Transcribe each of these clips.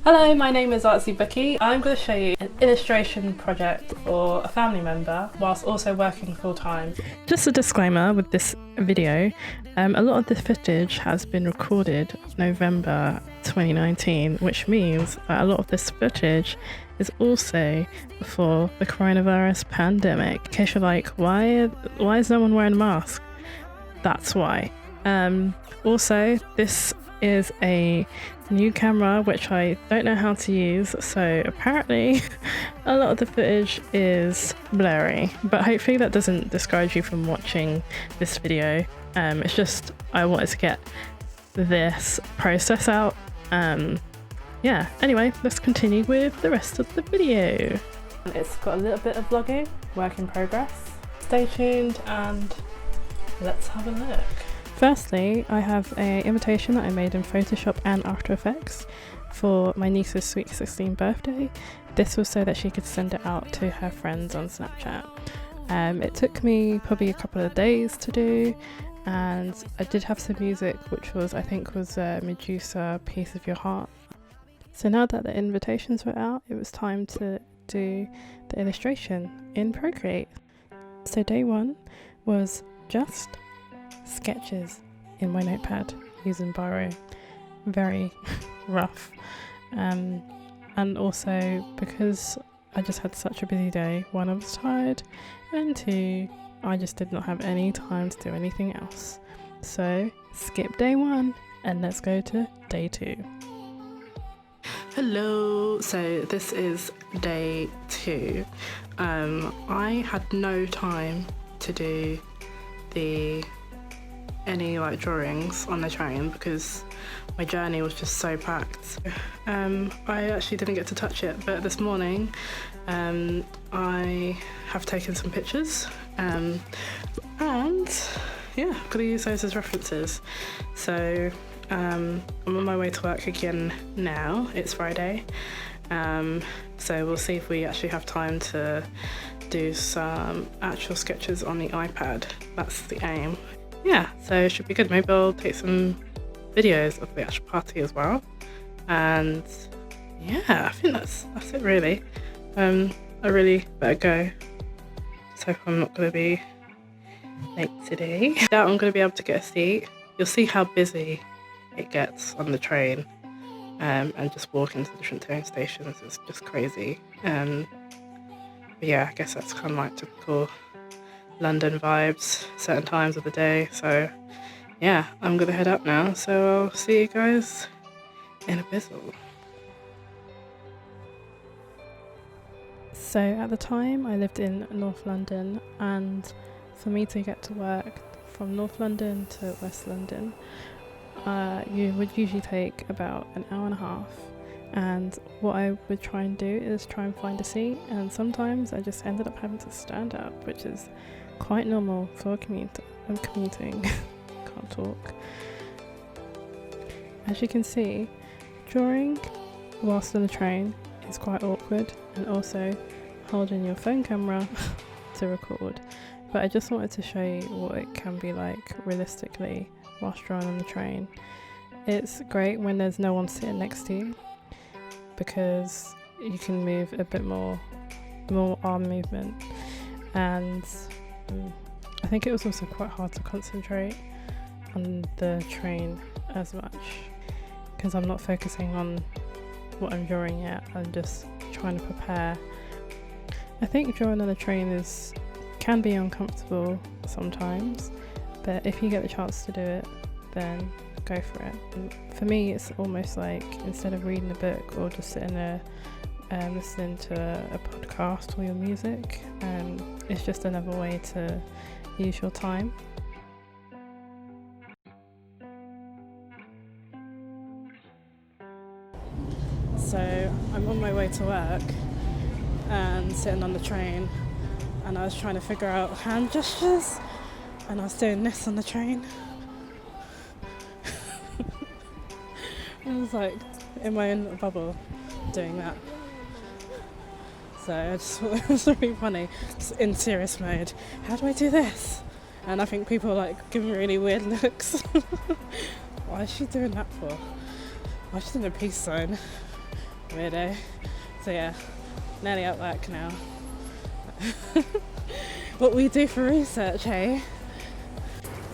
Hello, my name is Artsybuki. I'm going to show you an illustration project for a family member whilst also working full time. Just a disclaimer with this video, a lot of this footage has been recorded November 2019, which means that a lot of this footage is also before the coronavirus pandemic. In case you're like, why is no one wearing a mask? That's why. Also, this is a new camera which I don't know how to use, so apparently a lot of the footage is blurry, but hopefully that doesn't discourage you from watching this video. It's just I wanted to get this process out. Yeah, anyway, let's continue with the rest of the video. It's got a little bit of vlogging, work in progress. Stay tuned and let's have a look. Firstly, I have an invitation that I made in Photoshop and After Effects for my niece's sweet 16th birthday. This was so that she could send it out to her friends on Snapchat. It took me probably a couple of days to do, and I did have some music which was, I think, was Medusa, Piece of Your Heart. So now that the invitations were out, it was time to do the illustration in Procreate. So day one was just sketches in my notepad using Biro. Very rough, and also because I just had such a busy day, one, I was tired, and two, I just did not have any time to do anything else. So skip day one and let's go to day two. Hello, so this is day two. I had no time to do any drawings on the train because my journey was just so packed. I actually didn't get to touch it, but this morning I have taken some pictures and yeah, I'm gonna use those as references. So I'm on my way to work again now. It's Friday, so we'll see if we actually have time to do some actual sketches on the iPad. That's the aim. Yeah, so it should be good. Maybe I'll take some videos of the actual party as well. And yeah, I think that's it really. I really better go. So I'm not going to be late today. Doubt I'm going to be able to get a seat. You'll see how busy it gets on the train, and just walking to different train stations is just crazy. But yeah, I guess that's kind of like typical London vibes, certain times of the day. So yeah, I'm gonna head up now, so I'll see you guys in a bizzle. So at the time I lived in North London, and for me to get to work from North London to West London, you would usually take about an hour and a half. And what I would try and do is try and find a seat, and sometimes I just ended up having to stand up, which is quite normal for commuting. Can't talk. As you can see, drawing whilst on the train is quite awkward, and also holding your phone camera to record. But I just wanted to show you what it can be like realistically whilst drawing on the train. It's great when there's no one sitting next to you, because you can move a bit more arm movement, and I think it was also quite hard to concentrate on the train as much because I'm not focusing on what I'm drawing yet. I'm just trying to prepare. I think drawing on the train can be uncomfortable sometimes, but if you get the chance to do it, then go for it. And for me, it's almost like instead of reading a book or just sitting there listening to a podcast or your music, it's just another way to use your time. So I'm on my way to work and sitting on the train, and I was trying to figure out hand gestures, and I was doing this on the train. I was like in my own little bubble doing that. So I just thought it was really funny, just in serious mode. How do I do this? And I think people are giving me really weird looks. Why is she doing that for? Why is she doing a peace sign? weirdo. So yeah, nearly at work now. What we do for research, hey?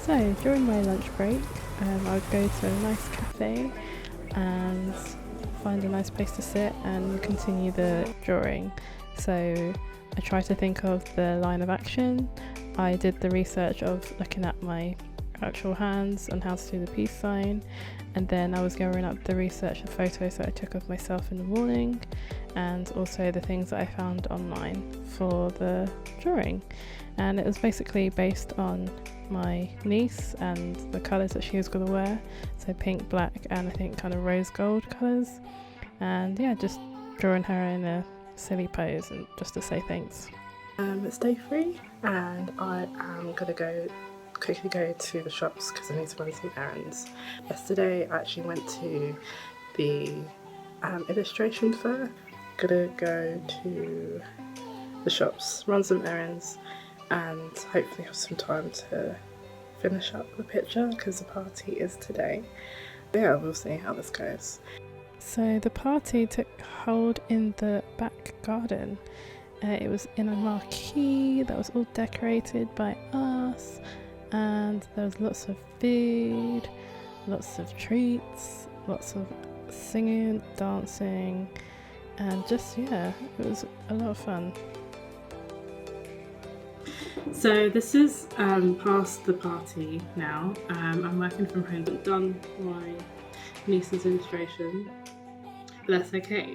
So during my lunch break, I would go to a nice cafe and find a nice place to sit and continue the drawing. So I try to think of the line of action. I did the research of looking at my actual hands and how to do the peace sign, and then I was gathering up the research of photos that I took of myself in the morning, and also the things that I found online for the drawing. And it was basically based on my niece and the colours that she was going to wear, so pink, black and I think kind of rose gold colours, and yeah, just drawing her in a silly pose and just to say thanks. It's day 3 and I am going to quickly go to the shops because I need to run some errands. Yesterday I actually went to the illustration fair. Gonna go to the shops, run some errands and hopefully have some time to finish up the picture because the party is today. But yeah, we'll see how this goes. So the party took hold in the back garden. It was in a marquee that was all decorated by us, and there was lots of food, lots of treats, lots of singing, dancing, and just yeah, it was a lot of fun. So this is past the party now. I'm working from home. I've done my niece's illustration, but that's okay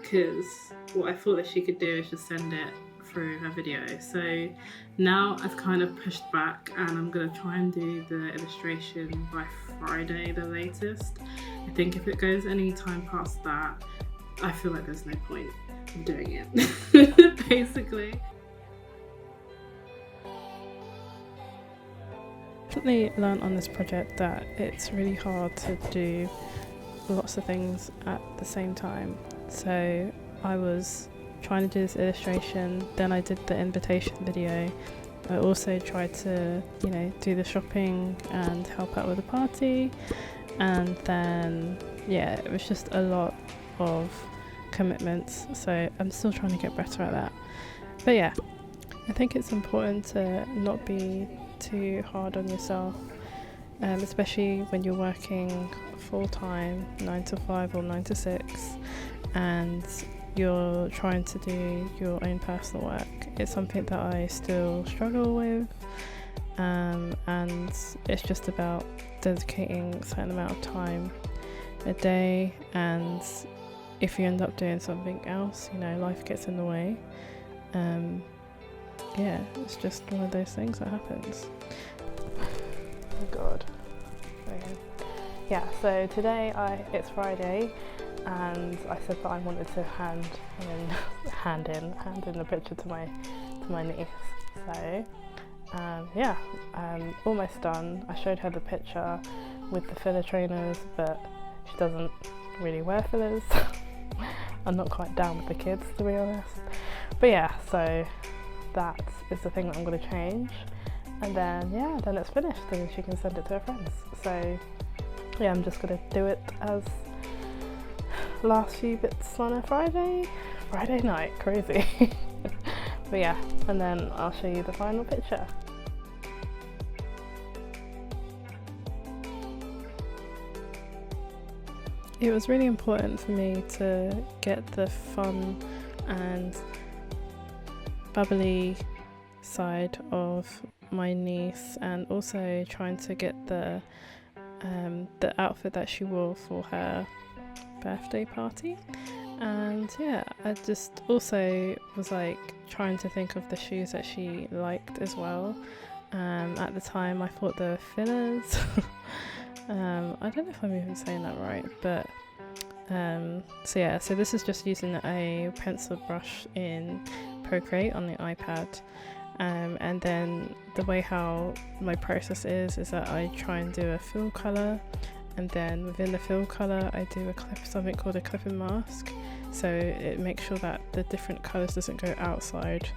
because what I thought that she could do is just send it through her video. So now I've kind of pushed back and I'm going to try and do the illustration by Friday the latest. I think if it goes any time past that, I feel like there's no point in doing it, basically. Definitely learned on this project that it's really hard to do lots of things at the same time. So I was trying to do this illustration, then I did the invitation video. I also tried to, do the shopping and help out with the party, and then yeah, it was just a lot of commitments, so I'm still trying to get better at that. But yeah, I think it's important to not be too hard on yourself, especially when you're working full-time 9 to 5 or 9 to 6 and you're trying to do your own personal work. It's something that I still struggle with, and it's just about dedicating a certain amount of time a day, and if you end up doing something else, life gets in the way. Yeah, it's just one of those things that happens. Oh god. Okay. Yeah, so today it's Friday, and I said that I wanted to hand in the picture to my niece. So yeah, almost done. I showed her the picture with the filler trainers, but she doesn't really wear fillers. I'm not quite down with the kids, to be honest. But yeah, so that is the thing that I'm going to change, and then it's finished and she can send it to her friends. So yeah, I'm just going to do it as last few bits on a Friday night. Crazy. But yeah, and then I'll show you the final picture. It was really important for me to get the fun and bubbly side of my niece, and also trying to get the outfit that she wore for her birthday party. And yeah, I just also was like trying to think of the shoes that she liked as well. At the time I thought they were fillers. I don't know if I'm even saying that right, but so this is just using a pencil brush in Procreate on the iPad, and then the way how my process is that I try and do a fill colour, and then within the fill colour I do something called a clipping mask, so it makes sure that the different colours doesn't go outside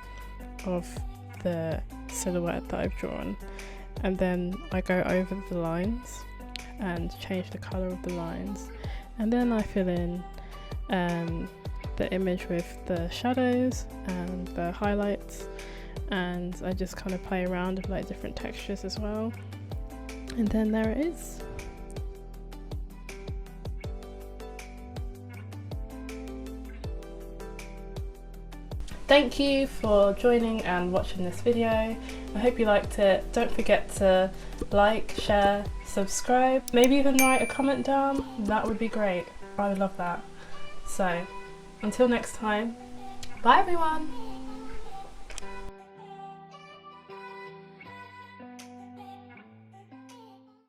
of the silhouette that I've drawn, and then I go over the lines and change the colour of the lines, and then I fill in the image with the shadows and the highlights, and I just kind of play around with like different textures as well, and then there it is. Thank you for joining and watching this video. I hope you liked it. Don't forget to like, share, subscribe, maybe even write a comment down. That would be great. I would love that. So, until next time, bye everyone!